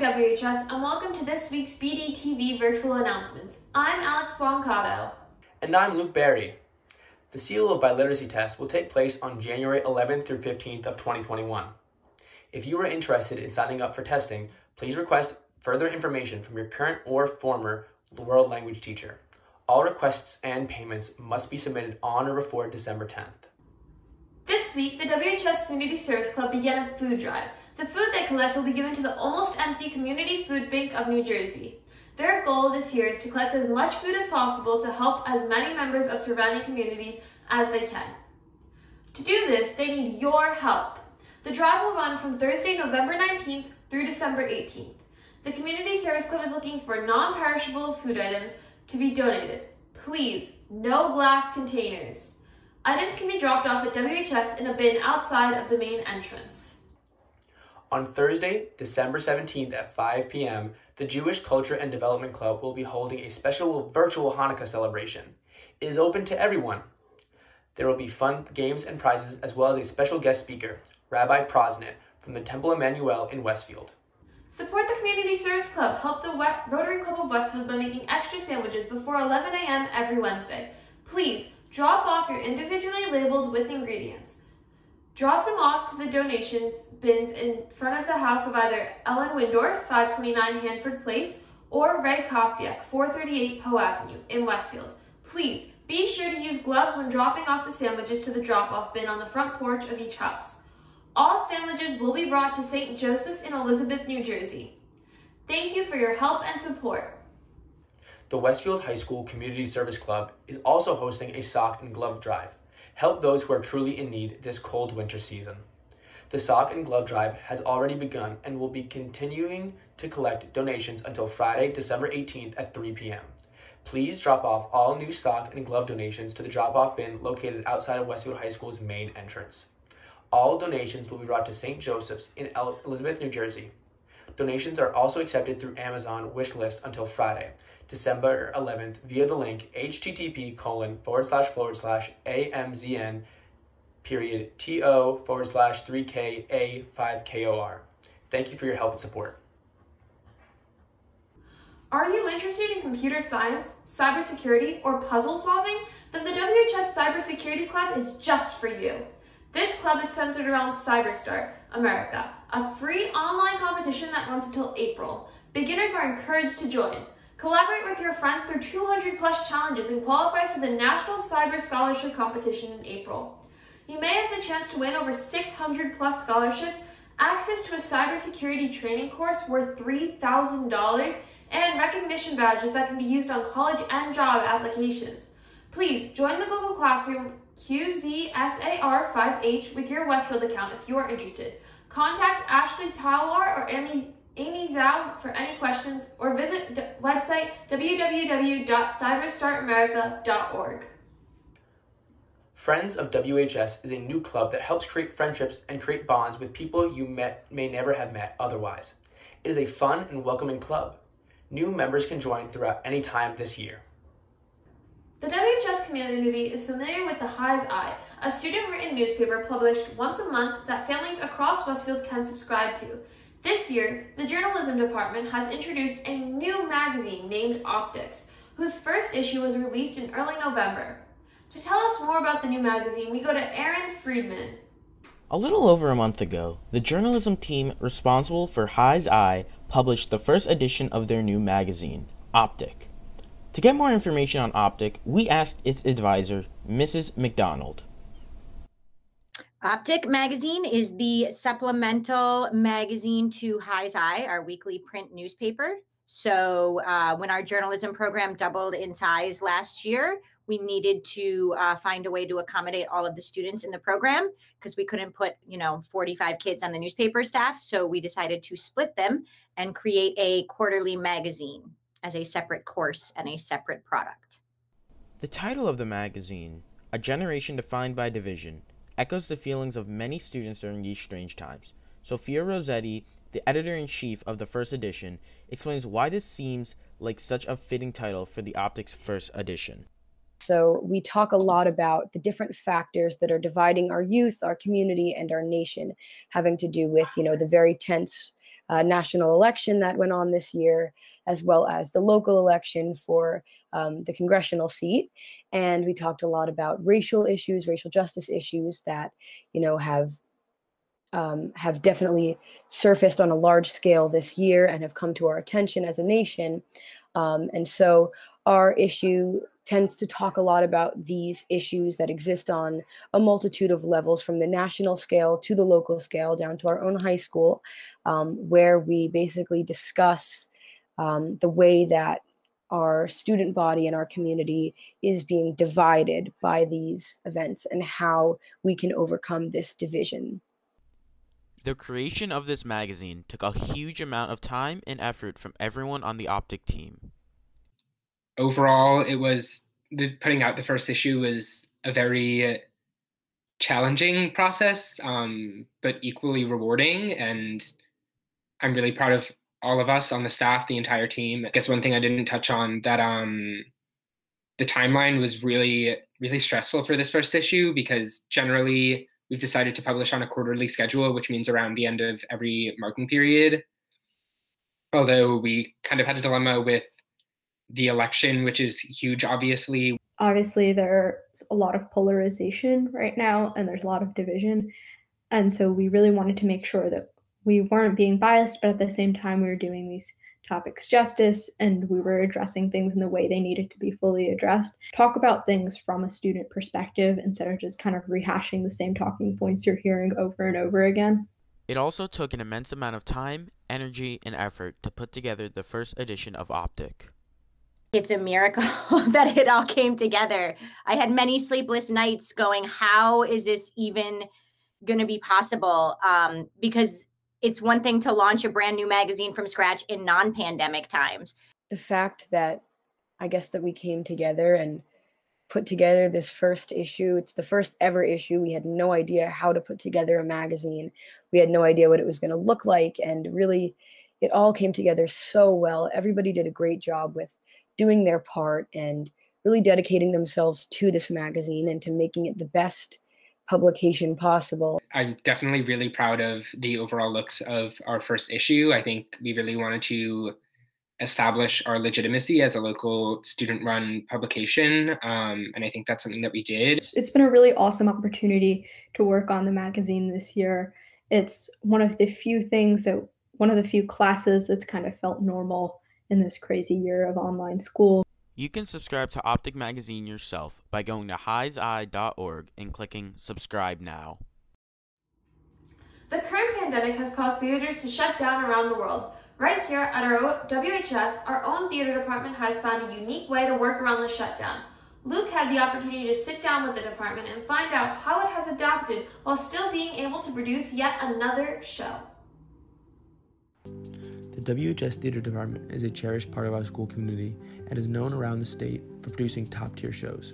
WHS, and welcome to this week's BDTV virtual announcements. I'm Alex Blancato. And I'm Luke Barry. The Seal of Biliteracy test will take place on January 11th through 15th of 2021. If you are interested in signing up for testing, please request further information from your current or former world language teacher. All requests and payments must be submitted on or before December 10th. This week, the WHS Community Service Club began a food drive. The food they collect will be given to the almost empty Community Food Bank of New Jersey. Their goal this year is to collect as much food as possible to help as many members of surrounding communities as they can. To do this, they need your help. The drive will run from Thursday, November 19th through December 18th. The Community Service Club is looking for non-perishable food items to be donated. Please, no glass containers. Items can be dropped off at WHS in a bin outside of the main entrance. On Thursday, December 17th at 5 p.m., the Jewish Culture and Development Club will be holding a special virtual Hanukkah celebration. It is open to everyone. There will be fun games and prizes, as well as a special guest speaker, Rabbi Prosnit, from the Temple Emmanuel in Westfield. Support the Community Service Club. Help the Rotary Club of Westfield by making extra sandwiches before 11 a.m. every Wednesday. Please drop off your individually labeled with ingredients. Drop them off to the donations bins in front of the house of either Ellen Windorf, 529 Hanford Place, or Ray Kostiak, 438 Poe Avenue in Westfield. Please be sure to use gloves when dropping off the sandwiches to the drop-off bin on the front porch of each house. All sandwiches will be brought to St. Joseph's in Elizabeth, New Jersey. Thank you for your help and support. The Westfield High School Community Service Club is also hosting a sock and glove drive. Help those who are truly in need this cold winter season. The sock and glove drive has already begun and will be continuing to collect donations until Friday, December 18th at 3 p.m. Please drop off all new sock and glove donations to the drop-off bin located outside of Westfield High School's main entrance. All donations will be brought to St. Joseph's in Elizabeth, New Jersey. Donations are also accepted through Amazon wish list until Friday, December 11th via the link http://amzn.to/3ka5kor. Thank you for your help and support. Are you interested in computer science, cybersecurity, or puzzle solving? Then the WHS Cybersecurity Club is just for you. This club is centered around CyberStart America, a free online competition that runs until April. Beginners are encouraged to join. Collaborate with your friends through 200 plus challenges and qualify for the National Cyber Scholarship Competition in April. You may have the chance to win over 600 plus scholarships, access to a cybersecurity training course worth $3,000, and recognition badges that can be used on college and job applications. Please join the Google Classroom QZSAR5H with your Westfield account if you are interested. Contact Ashley Talwar or Amy Zhao for any questions, or visit the website www.cyberstartamerica.org. Friends of WHS is a new club that helps create friendships and create bonds with people you may never have met otherwise. It is a fun and welcoming club. New members can join throughout any time this year. The WHS community is familiar with the High's Eye, a student-written newspaper published once a month that families across Westfield can subscribe to. This year, the journalism department has introduced a new magazine named Optics, whose first issue was released in early November. To tell us more about the new magazine, we go to Aaron Friedman. A little over a month ago, the journalism team responsible for High's Eye published the first edition of their new magazine, Optic. To get more information on Optic, we asked its advisor, Mrs. McDonald. Optic Magazine is the supplemental magazine to High's Eye, our weekly print newspaper. So when our journalism program doubled in size last year, we needed to find a way to accommodate all of the students in the program because we couldn't put, 45 kids on the newspaper staff. So we decided to split them and create a quarterly magazine as a separate course and a separate product. The title of the magazine, A Generation Defined by Division, echoes the feelings of many students during these strange times. Sophia Rossetti, the editor-in-chief of the first edition, explains why this seems like such a fitting title for the Optics first edition. So we talk a lot about the different factors that are dividing our youth, our community, and our nation, having to do with, the very tense national election that went on this year, as well as the local election for the congressional seat. And we talked a lot about racial issues, racial justice issues that, have definitely surfaced on a large scale this year and have come to our attention as a nation. And so our issue tends to talk a lot about these issues that exist on a multitude of levels, from the national scale to the local scale down to our own high school, where we basically discuss the way that our student body and our community is being divided by these events and how we can overcome this division. The creation of this magazine took a huge amount of time and effort from everyone on the Optic team. Overall, putting out the first issue was a very challenging process, but equally rewarding. And I'm really proud of all of us on the staff, the entire team. I guess one thing I didn't touch on, that the timeline was really, really stressful for this first issue, because generally we've decided to publish on a quarterly schedule, which means around the end of every marking period. Although we kind of had a dilemma with the election, which is huge, obviously. Obviously, there's a lot of polarization right now, and there's a lot of division. And so we really wanted to make sure that we weren't being biased, but at the same time, we were doing these topics justice, and we were addressing things in the way they needed to be fully addressed. Talk about things from a student perspective instead of just kind of rehashing the same talking points you're hearing over and over again. It also took an immense amount of time, energy, and effort to put together the first edition of Optic. It's a miracle that it all came together. I had many sleepless nights going, how is this even going to be possible? Because it's one thing to launch a brand new magazine from scratch in non-pandemic times. The fact that I guess that we came together and put together this first issue, it's the first ever issue. We had no idea how to put together a magazine. We had no idea what it was going to look like. And really, it all came together so well. Everybody did a great job with doing their part and really dedicating themselves to this magazine and to making it the best publication possible. I'm definitely really proud of the overall looks of our first issue. I think we really wanted to establish our legitimacy as a local student-run publication, and I think that's something that we did. It's been a really awesome opportunity to work on the magazine this year. It's one of the few classes that's kind of felt normal in this crazy year of online school. You can subscribe to Optic Magazine yourself by going to highseye.org and clicking subscribe now. The current pandemic has caused theaters to shut down around the world. Right here at our WHS, our own theater department has found a unique way to work around the shutdown. Luke had the opportunity to sit down with the department and find out how it has adapted while still being able to produce yet another show. The WHS Theater Department is a cherished part of our school community and is known around the state for producing top-tier shows.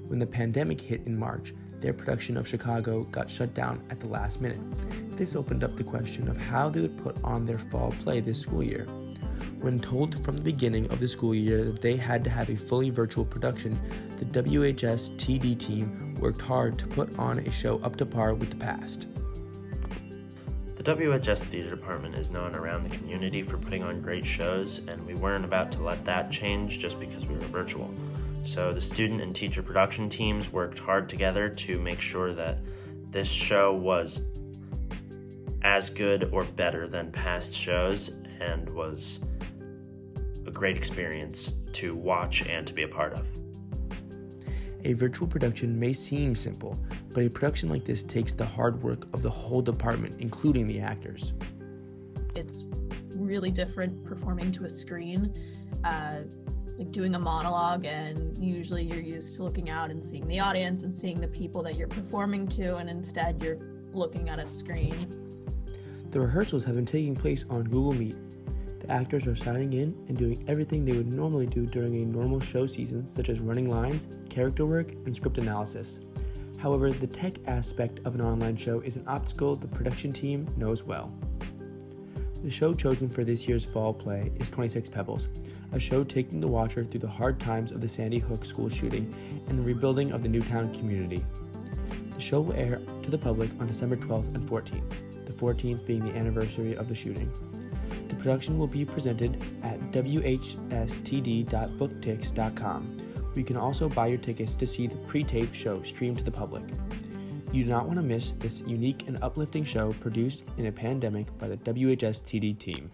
When the pandemic hit in March, their production of Chicago got shut down at the last minute. This opened up the question of how they would put on their fall play this school year. When told from the beginning of the school year that they had to have a fully virtual production, the WHS TD team worked hard to put on a show up to par with the past. The WHS Theater Department is known around the community for putting on great shows, and we weren't about to let that change just because we were virtual. So the student and teacher production teams worked hard together to make sure that this show was as good or better than past shows and was a great experience to watch and to be a part of. A virtual production may seem simple, but a production like this takes the hard work of the whole department, including the actors. It's really different performing to a screen, like doing a monologue, and usually you're used to looking out and seeing the audience and seeing the people that you're performing to, and instead you're looking at a screen. The rehearsals have been taking place on Google Meet. The actors are signing in and doing everything they would normally do during a normal show season, such as running lines, character work, and script analysis. However, the tech aspect of an online show is an obstacle the production team knows well. The show chosen for this year's fall play is 26 Pebbles, a show taking the watcher through the hard times of the Sandy Hook school shooting and the rebuilding of the Newtown community. The show will air to the public on December 12th and 14th, the 14th being the anniversary of the shooting. The production will be presented at whstd.booktix.com. where you can also buy your tickets to see the pre-taped show streamed to the public. You do not want to miss this unique and uplifting show produced in a pandemic by the WHSTD team.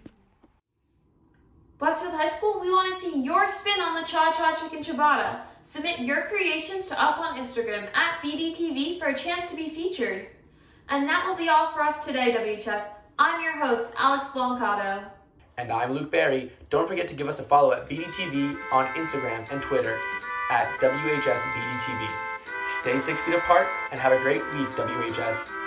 Westfield High School, we want to see your spin on the Cha Cha Chicken Ciabatta. Submit your creations to us on Instagram at BDTV for a chance to be featured. And that will be all for us today, WHS. I'm your host, Alex Blancato. And I'm Luke Barry. Don't forget to give us a follow at BDTV on Instagram and Twitter at WHSBDTV. Stay 6 feet apart and have a great week, WHS.